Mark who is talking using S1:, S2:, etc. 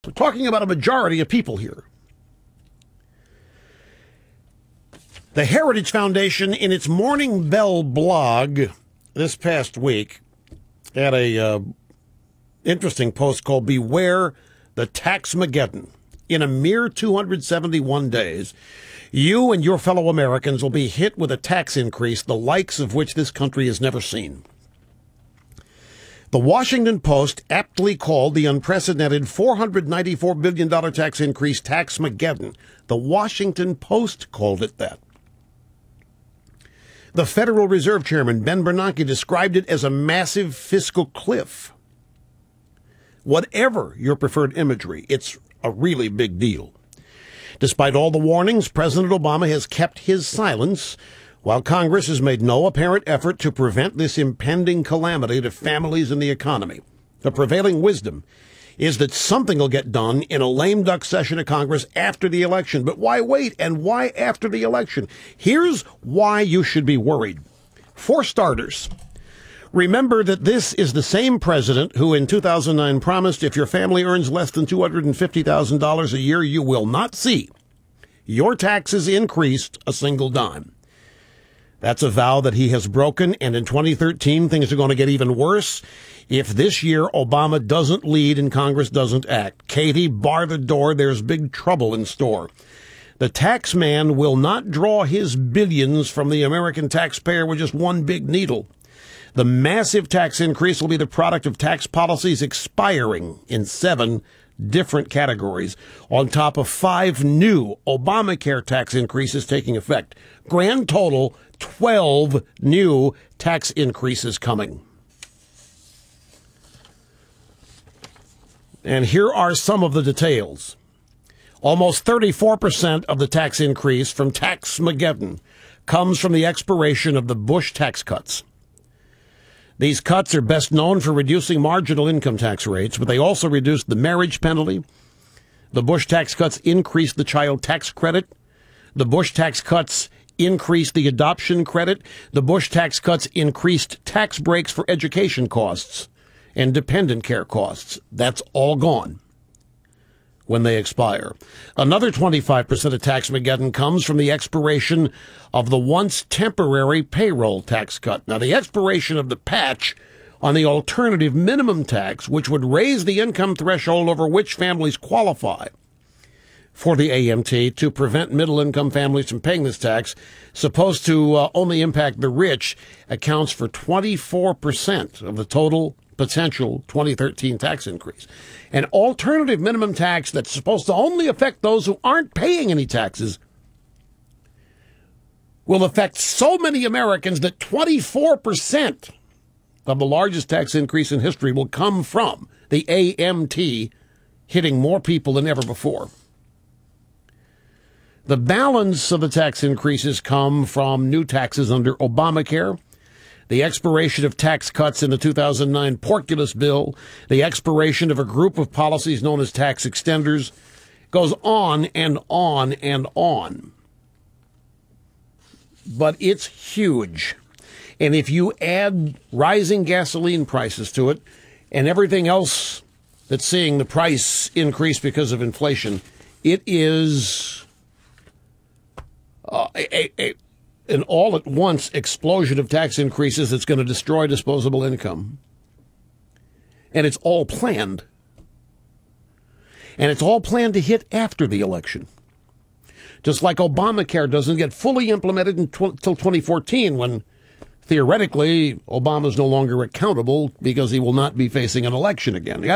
S1: We're talking about a majority of people here. The Heritage Foundation, in its Morning Bell blog this past week, had a interesting post called Beware the Taxmageddon. In a mere 271 days, you and your fellow Americans will be hit with a tax increase the likes of which this country has never seen. The Washington Post aptly called the unprecedented $494 billion tax increase Taxmageddon. The Washington Post called it that. The Federal Reserve Chairman, Ben Bernanke, described it as a massive fiscal cliff. Whatever your preferred imagery, it's a really big deal. Despite all the warnings, President Obama has kept his silence, while Congress has made no apparent effort to prevent this impending calamity to families and the economy. The prevailing wisdom is that something will get done in a lame duck session of Congress after the election. But why wait, and why after the election? Here's why you should be worried. For starters, remember that this is the same president who in 2009 promised if your family earns less than $250,000 a year, you will not see your taxes increased a single dime. That's a vow that he has broken, and in 2013, things are going to get even worse if this year Obama doesn't lead and Congress doesn't act. Katie, bar the door. There's big trouble in store. The tax man will not draw his billions from the American taxpayer with just one big needle. The massive tax increase will be the product of tax policies expiring in 7 different categories, on top of 5 new Obamacare tax increases taking effect. Grand total, 12 new tax increases coming. And here are some of the details. Almost 34% of the tax increase from Taxmageddon comes from the expiration of the Bush tax cuts. These cuts are best known for reducing marginal income tax rates, but they also reduced the marriage penalty. The Bush tax cuts increased the child tax credit. The Bush tax cuts increased the adoption credit. The Bush tax cuts increased tax breaks for education costs and dependent care costs. That's all gone when they expire. Another 25% of Taxmageddon comes from the expiration of the once temporary payroll tax cut. Now, the expiration of the patch on the alternative minimum tax, which would raise the income threshold over which families qualify for the AMT to prevent middle-income families from paying this tax, supposed to only impact the rich, accounts for 24% of the total potential 2013 tax increase. An alternative minimum tax that's supposed to only affect those who aren't paying any taxes will affect so many Americans that 24% of the largest tax increase in history will come from the AMT hitting more people than ever before. The balance of the tax increases come from new taxes under Obamacare, the expiration of tax cuts in the 2009 Porculus bill, the expiration of a group of policies known as tax extenders, goes on and on and on. But it's huge. And if you add rising gasoline prices to it and everything else that's seeing the price increase because of inflation, it is an all-at-once explosion of tax increases that's going to destroy disposable income. And it's all planned. And it's all planned to hit after the election. Just like Obamacare doesn't get fully implemented until 2014, when theoretically Obama's no longer accountable because he will not be facing an election again. You got to